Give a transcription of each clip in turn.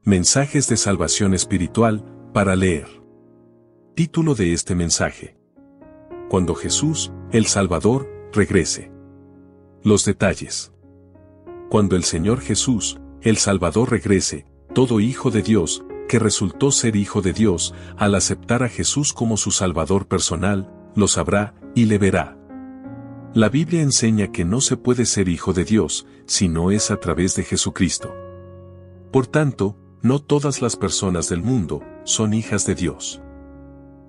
Mensajes de salvación espiritual, para leer. Título de este mensaje: Cuando Jesús, el Salvador, regrese. Los detalles. Cuando el Señor Jesús, el Salvador, regrese, todo hijo de Dios, que resultó ser hijo de Dios, al aceptar a Jesús como su Salvador personal, lo sabrá y le verá. La Biblia enseña que no se puede ser hijo de Dios, si no es a través de Jesucristo. Por tanto, no todas las personas del mundo son hijas de Dios.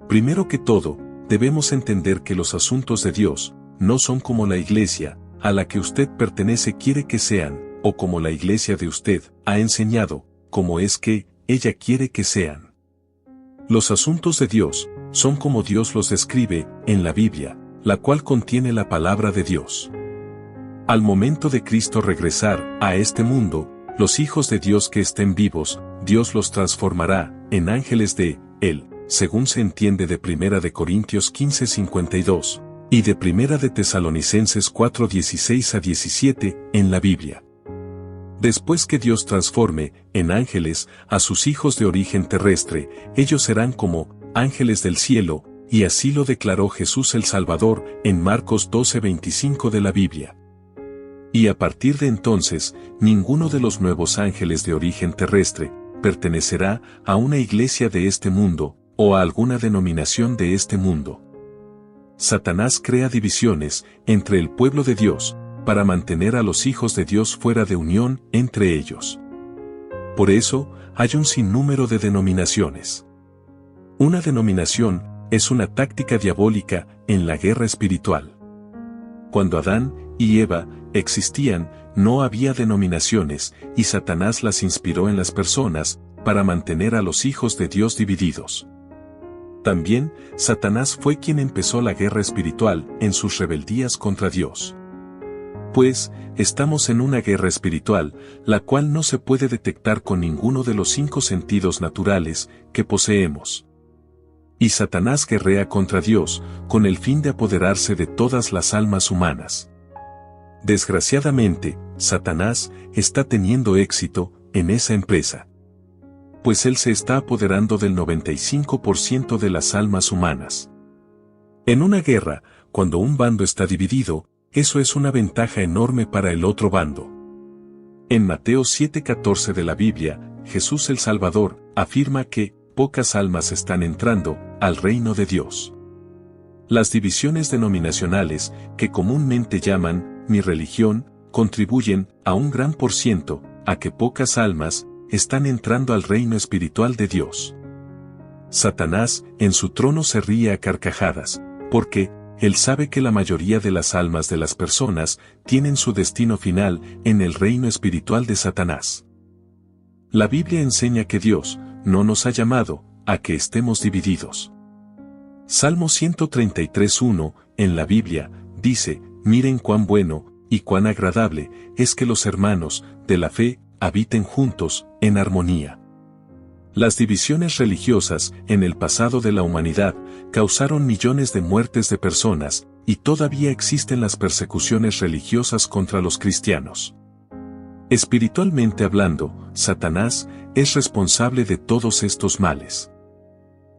Primero que todo, debemos entender que los asuntos de Dios no son como la iglesia a la que usted pertenece quiere que sean, o como la iglesia de usted ha enseñado, como es que ella quiere que sean. Los asuntos de Dios son como Dios los describe en la Biblia, la cual contiene la palabra de Dios. Al momento de Cristo regresar a este mundo, los hijos de Dios que estén vivos, Dios los transformará en ángeles de Él, según se entiende de 1 de Corintios 15:52, y de 1 de Tesalonicenses 4:16-17, en la Biblia. Después que Dios transforme en ángeles a sus hijos de origen terrestre, ellos serán como ángeles del cielo, y así lo declaró Jesús el Salvador en Marcos 12:25 de la Biblia. Y a partir de entonces, ninguno de los nuevos ángeles de origen terrestre pertenecerá a una iglesia de este mundo, o a alguna denominación de este mundo. Satanás crea divisiones entre el pueblo de Dios, para mantener a los hijos de Dios fuera de unión entre ellos. Por eso, hay un sinnúmero de denominaciones. Una denominación es una táctica diabólica en la guerra espiritual. Cuando Adán y Eva existían, no había denominaciones, y Satanás las inspiró en las personas, para mantener a los hijos de Dios divididos. También, Satanás fue quien empezó la guerra espiritual en sus rebeldías contra Dios. Pues, estamos en una guerra espiritual, la cual no se puede detectar con ninguno de los 5 sentidos naturales que poseemos. Y Satanás guerrea contra Dios, con el fin de apoderarse de todas las almas humanas. Desgraciadamente, Satanás está teniendo éxito en esa empresa. Pues él se está apoderando del 95% de las almas humanas. En una guerra, cuando un bando está dividido, eso es una ventaja enorme para el otro bando. En Mateo 7:14 de la Biblia, Jesús el Salvador afirma que pocas almas están entrando al reino de Dios. Las divisiones denominacionales, que comúnmente llaman mi religión, contribuyen a un gran % a que pocas almas están entrando al reino espiritual de Dios. Satanás en su trono se ríe a carcajadas, porque él sabe que la mayoría de las almas de las personas tienen su destino final en el reino espiritual de Satanás. La Biblia enseña que Dios no nos ha llamado a que estemos divididos. Salmo 133:1, en la Biblia, dice: miren cuán bueno y cuán agradable es que los hermanos de la fe habiten juntos en armonía. Las divisiones religiosas en el pasado de la humanidad causaron millones de muertes de personas, y todavía existen las persecuciones religiosas contra los cristianos. Espiritualmente hablando, Satanás es responsable de todos estos males.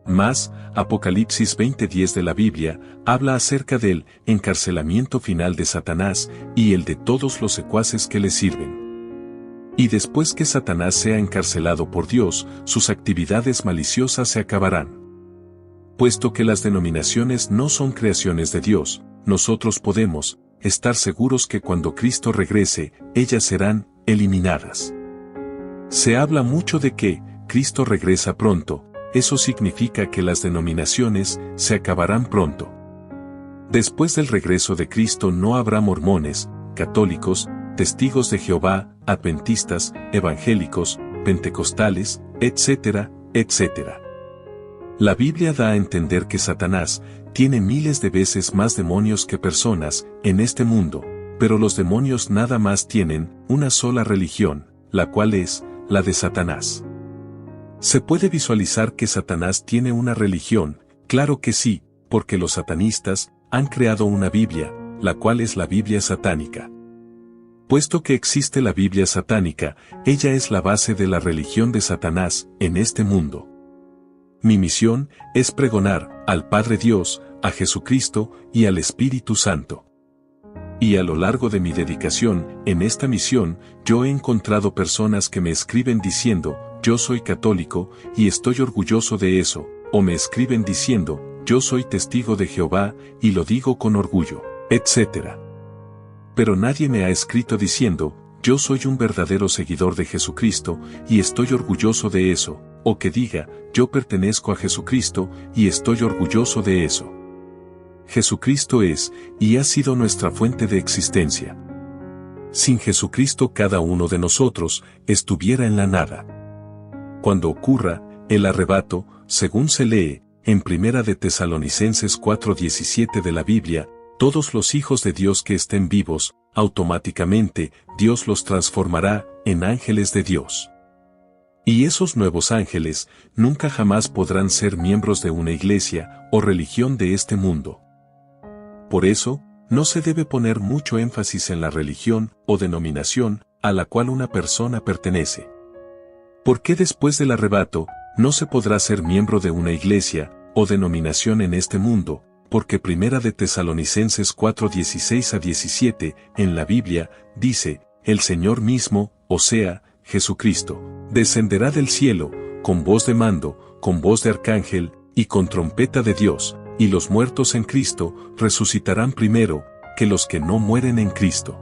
Mas, Apocalipsis 20:10 de la Biblia habla acerca del encarcelamiento final de Satanás y el de todos los secuaces que le sirven. Y después que Satanás sea encarcelado por Dios, sus actividades maliciosas se acabarán. Puesto que las denominaciones no son creaciones de Dios, nosotros podemos estar seguros que cuando Cristo regrese, ellas serán eliminadas. Se habla mucho de que Cristo regresa pronto. Eso significa que las denominaciones se acabarán pronto. Después del regreso de Cristo no habrá mormones, católicos, testigos de Jehová, adventistas, evangélicos, pentecostales, etcétera, etcétera. La Biblia da a entender que Satanás tiene miles de veces más demonios que personas en este mundo, pero los demonios nada más tienen una sola religión, la cual es la de Satanás. ¿Se puede visualizar que Satanás tiene una religión? Claro que sí, porque los satanistas han creado una Biblia, la cual es la Biblia satánica. Puesto que existe la Biblia satánica, ella es la base de la religión de Satanás en este mundo. Mi misión es pregonar al Padre Dios, a Jesucristo y al Espíritu Santo. Y a lo largo de mi dedicación, en esta misión, yo he encontrado personas que me escriben diciendo, yo soy católico, y estoy orgulloso de eso, o me escriben diciendo, yo soy testigo de Jehová, y lo digo con orgullo, etc. Pero nadie me ha escrito diciendo, yo soy un verdadero seguidor de Jesucristo, y estoy orgulloso de eso, o que diga, yo pertenezco a Jesucristo, y estoy orgulloso de eso. Jesucristo es, y ha sido nuestra fuente de existencia. Sin Jesucristo cada uno de nosotros estuviera en la nada. Cuando ocurra el arrebato, según se lee en 1 de Tesalonicenses 4:17 de la Biblia, todos los hijos de Dios que estén vivos, automáticamente Dios los transformará en ángeles de Dios. Y esos nuevos ángeles nunca jamás podrán ser miembros de una iglesia o religión de este mundo. Por eso, no se debe poner mucho énfasis en la religión o denominación a la cual una persona pertenece. Porque después del arrebato, no se podrá ser miembro de una iglesia o denominación en este mundo, porque 1 de Tesalonicenses 4:16-17 en la Biblia dice, el Señor mismo, o sea, Jesucristo, descenderá del cielo, con voz de mando, con voz de arcángel, y con trompeta de Dios, y los muertos en Cristo resucitarán primero, que los que no mueren en Cristo.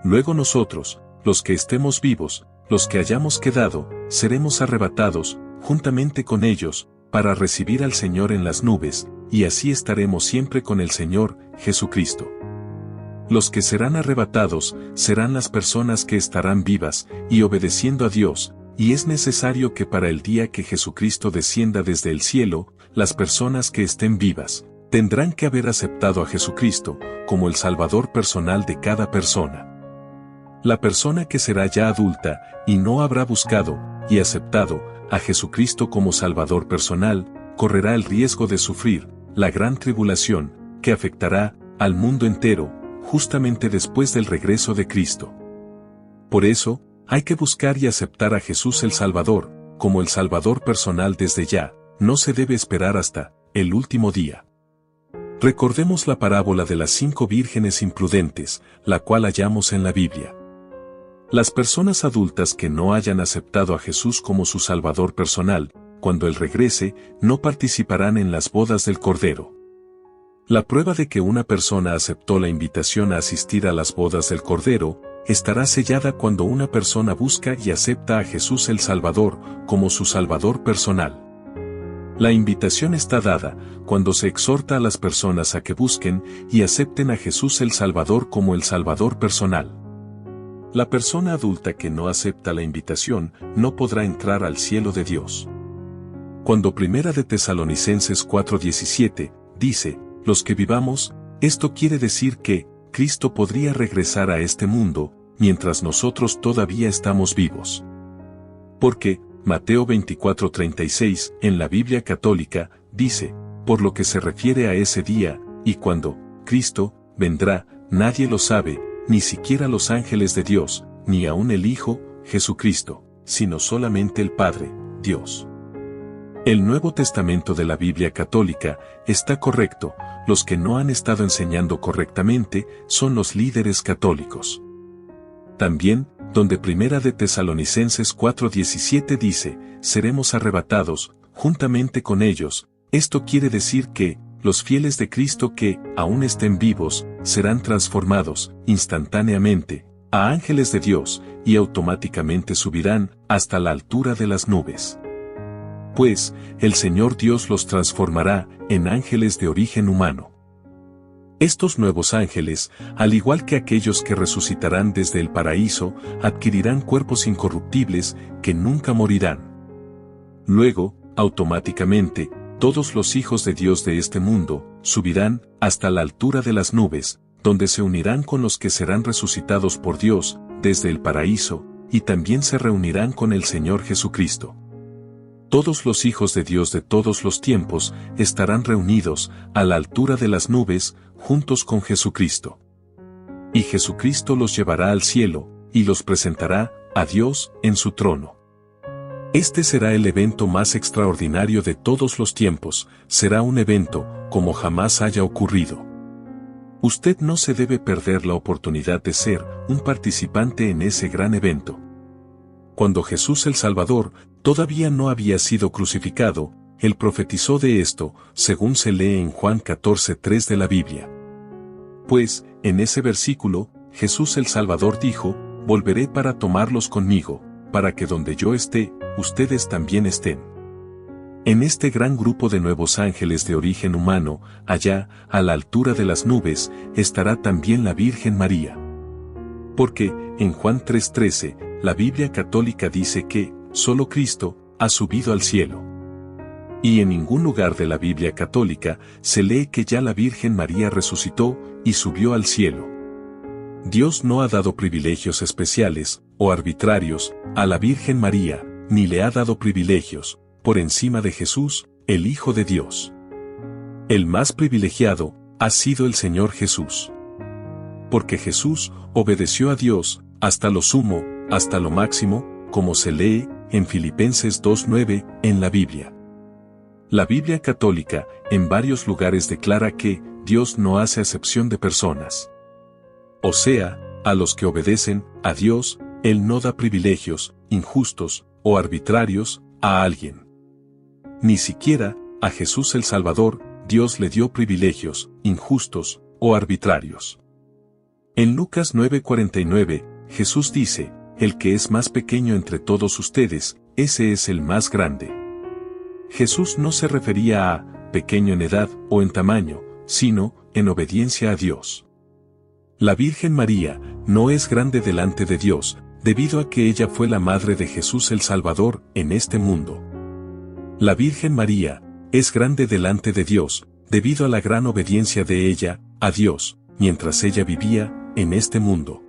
Luego nosotros, los que estemos vivos, los que hayamos quedado, seremos arrebatados, juntamente con ellos, para recibir al Señor en las nubes, y así estaremos siempre con el Señor, Jesucristo. Los que serán arrebatados, serán las personas que estarán vivas, y obedeciendo a Dios, y es necesario que para el día que Jesucristo descienda desde el cielo, las personas que estén vivas, tendrán que haber aceptado a Jesucristo, como el Salvador personal de cada persona. La persona que será ya adulta, y no habrá buscado, y aceptado, a Jesucristo como Salvador personal, correrá el riesgo de sufrir, la gran tribulación, que afectará, al mundo entero, justamente después del regreso de Cristo. Por eso, hay que buscar y aceptar a Jesús el Salvador, como el Salvador personal desde ya, no se debe esperar hasta el último día. Recordemos la parábola de las 5 vírgenes imprudentes, la cual hallamos en la Biblia. Las personas adultas que no hayan aceptado a Jesús como su Salvador personal, cuando Él regrese, no participarán en las bodas del Cordero. La prueba de que una persona aceptó la invitación a asistir a las bodas del Cordero, estará sellada cuando una persona busca y acepta a Jesús el Salvador como su Salvador personal. La invitación está dada cuando se exhorta a las personas a que busquen y acepten a Jesús el Salvador como el Salvador personal. La persona adulta que no acepta la invitación no podrá entrar al cielo de Dios. Cuando 1 de Tesalonicenses 4:17 dice, los que vivamos, esto quiere decir que Cristo podría regresar a este mundo, mientras nosotros todavía estamos vivos. Porque, Mateo 24:36, en la Biblia católica, dice, por lo que se refiere a ese día, y cuando Cristo vendrá, nadie lo sabe, ni siquiera los ángeles de Dios, ni aun el Hijo, Jesucristo, sino solamente el Padre, Dios. El Nuevo Testamento de la Biblia católica está correcto, los que no han estado enseñando correctamente son los líderes católicos. También, donde 1 de Tesalonicenses 4:17 dice, seremos arrebatados, juntamente con ellos, esto quiere decir que, los fieles de Cristo que, aún estén vivos, serán transformados, instantáneamente, a ángeles de Dios, y automáticamente subirán, hasta la altura de las nubes. Pues, el Señor Dios los transformará, en ángeles de origen humano. Estos nuevos ángeles, al igual que aquellos que resucitarán desde el paraíso, adquirirán cuerpos incorruptibles, que nunca morirán. Luego, automáticamente, todos los hijos de Dios de este mundo, subirán, hasta la altura de las nubes, donde se unirán con los que serán resucitados por Dios, desde el paraíso, y también se reunirán con el Señor Jesucristo. Todos los hijos de Dios de todos los tiempos estarán reunidos a la altura de las nubes, juntos con Jesucristo. Y Jesucristo los llevará al cielo, y los presentará a Dios en su trono. Este será el evento más extraordinario de todos los tiempos, será un evento como jamás haya ocurrido. Usted no se debe perder la oportunidad de ser un participante en ese gran evento. Cuando Jesús el Salvador todavía no había sido crucificado, Él profetizó de esto, según se lee en Juan 14:3 de la Biblia. Pues, en ese versículo, Jesús el Salvador dijo, «Volveré para tomarlos conmigo, para que donde yo esté, ustedes también estén». En este gran grupo de nuevos ángeles de origen humano, allá, a la altura de las nubes, estará también la Virgen María. Porque, en Juan 3:13, la Biblia católica dice que, solo Cristo, ha subido al cielo. Y en ningún lugar de la Biblia católica se lee que ya la Virgen María resucitó y subió al cielo. Dios no ha dado privilegios especiales, o arbitrarios, a la Virgen María, ni le ha dado privilegios, por encima de Jesús, el Hijo de Dios. El más privilegiado ha sido el Señor Jesús. Porque Jesús obedeció a Dios, hasta lo sumo, hasta lo máximo, como se lee en Filipenses 2:9 en la Biblia. La Biblia católica, en varios lugares declara que Dios no hace acepción de personas. O sea, a los que obedecen a Dios, Él no da privilegios injustos o arbitrarios a alguien. Ni siquiera a Jesús el Salvador, Dios le dio privilegios injustos o arbitrarios. En Lucas 9:49, Jesús dice, «El que es más pequeño entre todos ustedes, ese es el más grande». Jesús no se refería a pequeño en edad o en tamaño, sino en obediencia a Dios. La Virgen María no es grande delante de Dios, debido a que ella fue la madre de Jesús el Salvador en este mundo. La Virgen María es grande delante de Dios, debido a la gran obediencia de ella a Dios, mientras ella vivía en este mundo.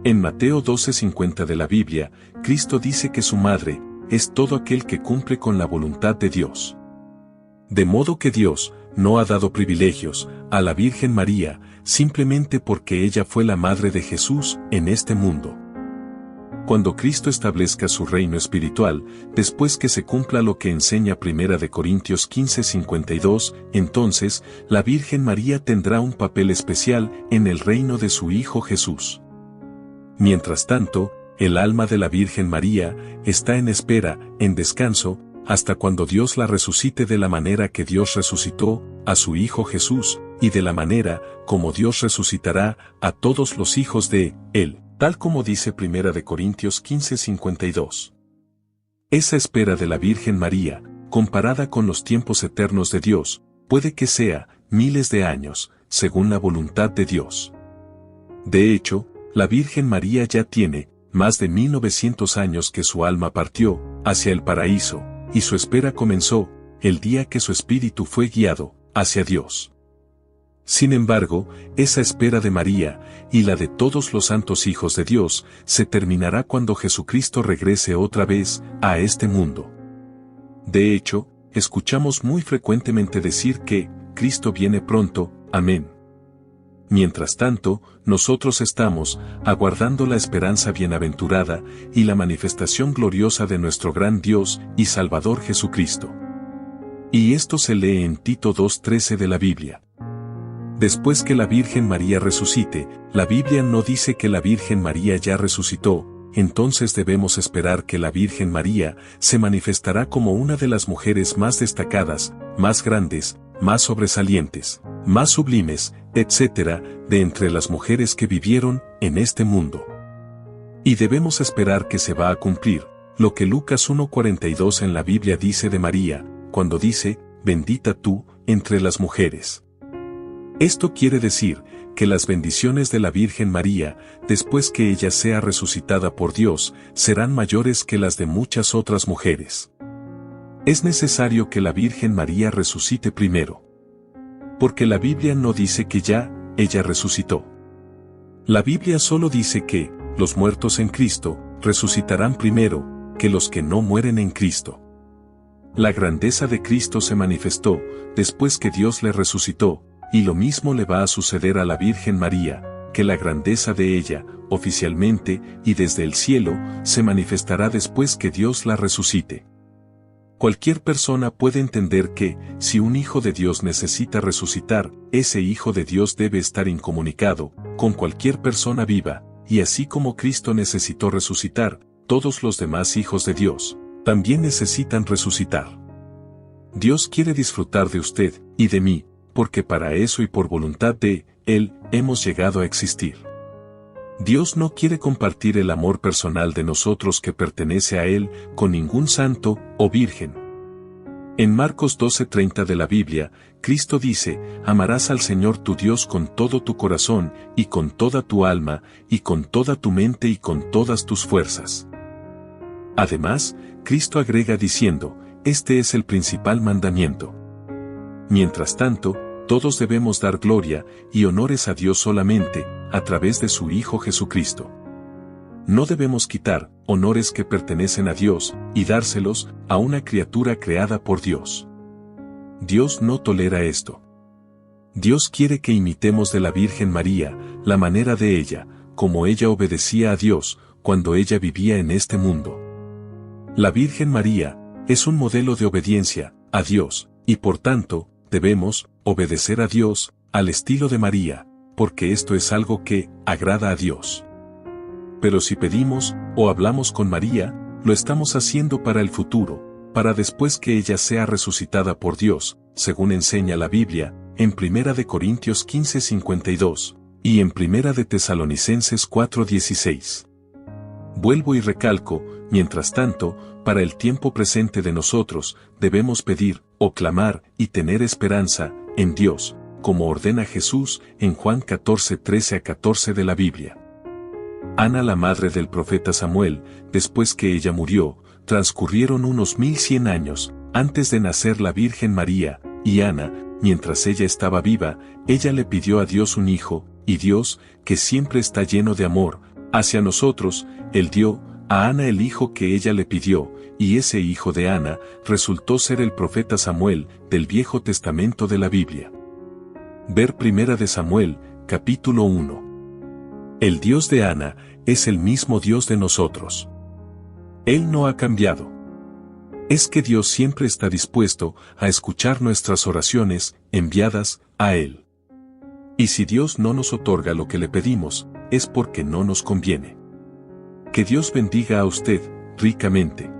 En Mateo 12:50 de la Biblia, Cristo dice que su madre es todo aquel que cumple con la voluntad de Dios. De modo que Dios no ha dado privilegios a la Virgen María simplemente porque ella fue la madre de Jesús en este mundo. Cuando Cristo establezca su reino espiritual, después que se cumpla lo que enseña 1 Corintios 15:52, entonces, la Virgen María tendrá un papel especial en el reino de su Hijo Jesús. Mientras tanto, el alma de la Virgen María está en espera, en descanso, hasta cuando Dios la resucite de la manera que Dios resucitó a su Hijo Jesús, y de la manera como Dios resucitará a todos los hijos de Él, tal como dice 1 Corintios 15:52. Esa espera de la Virgen María, comparada con los tiempos eternos de Dios, puede que sea miles de años, según la voluntad de Dios. De hecho, la Virgen María ya tiene más de 1900 años que su alma partió hacia el paraíso, y su espera comenzó el día que su espíritu fue guiado hacia Dios. Sin embargo, esa espera de María, y la de todos los santos hijos de Dios, se terminará cuando Jesucristo regrese otra vez a este mundo. De hecho, escuchamos muy frecuentemente decir que Cristo viene pronto, amén. Mientras tanto, nosotros estamos aguardando la esperanza bienaventurada y la manifestación gloriosa de nuestro gran Dios y Salvador Jesucristo. Y esto se lee en Tito 2:13 de la Biblia. Después que la Virgen María resucite, la Biblia no dice que la Virgen María ya resucitó, entonces debemos esperar que la Virgen María se manifestará como una de las mujeres más destacadas, más grandes, más sobresalientes, más sublimes, etc., de entre las mujeres que vivieron en este mundo. Y debemos esperar que se va a cumplir lo que Lucas 1:42 en la Biblia dice de María, cuando dice, bendita tú entre las mujeres. Esto quiere decir que las bendiciones de la Virgen María, después que ella sea resucitada por Dios, serán mayores que las de muchas otras mujeres. Es necesario que la Virgen María resucite primero. Porque la Biblia no dice que ya, ella resucitó. La Biblia solo dice que, los muertos en Cristo, resucitarán primero, que los que no mueren en Cristo. La grandeza de Cristo se manifestó, después que Dios le resucitó, y lo mismo le va a suceder a la Virgen María, que la grandeza de ella, oficialmente y desde el cielo, se manifestará después que Dios la resucite. Cualquier persona puede entender que, si un hijo de Dios necesita resucitar, ese hijo de Dios debe estar incomunicado con cualquier persona viva, y así como Cristo necesitó resucitar, todos los demás hijos de Dios también necesitan resucitar. Dios quiere disfrutar de usted y de mí, porque para eso y por voluntad de Él hemos llegado a existir. Dios no quiere compartir el amor personal de nosotros que pertenece a Él con ningún santo o virgen. En Marcos 12:30 de la Biblia, Cristo dice: amarás al Señor tu Dios con todo tu corazón, y con toda tu alma, y con toda tu mente y con todas tus fuerzas. Además, Cristo agrega diciendo: este es el principal mandamiento. Mientras tanto, todos debemos dar gloria y honores a Dios solamente, a través de su Hijo Jesucristo. No debemos quitar honores que pertenecen a Dios y dárselos a una criatura creada por Dios. Dios no tolera esto. Dios quiere que imitemos de la Virgen María, la manera de ella, como ella obedecía a Dios cuando ella vivía en este mundo. La Virgen María es un modelo de obediencia a Dios, y por tanto, debemos obedecer a Dios al estilo de María, porque esto es algo que agrada a Dios. Pero si pedimos o hablamos con María, lo estamos haciendo para el futuro, para después que ella sea resucitada por Dios, según enseña la Biblia, en 1 Corintios 15:52, y en 1 Tesalonicenses 4:16. Vuelvo y recalco, mientras tanto, para el tiempo presente de nosotros, debemos pedir, o clamar, y tener esperanza, en Dios, como ordena Jesús en Juan 14:13-14 de la Biblia. Ana, la madre del profeta Samuel, después que ella murió, transcurrieron unos 1100 años, antes de nacer la Virgen María, y Ana, mientras ella estaba viva, ella le pidió a Dios un hijo, y Dios, que siempre está lleno de amor hacia nosotros, Él dio a Ana el hijo que ella le pidió, y ese hijo de Ana resultó ser el profeta Samuel, del Viejo Testamento de la Biblia. Ver 1 Samuel, capítulo 1. El Dios de Ana es el mismo Dios de nosotros. Él no ha cambiado. Es que Dios siempre está dispuesto a escuchar nuestras oraciones enviadas a Él. Y si Dios no nos otorga lo que le pedimos, es porque no nos conviene. Que Dios bendiga a usted ricamente.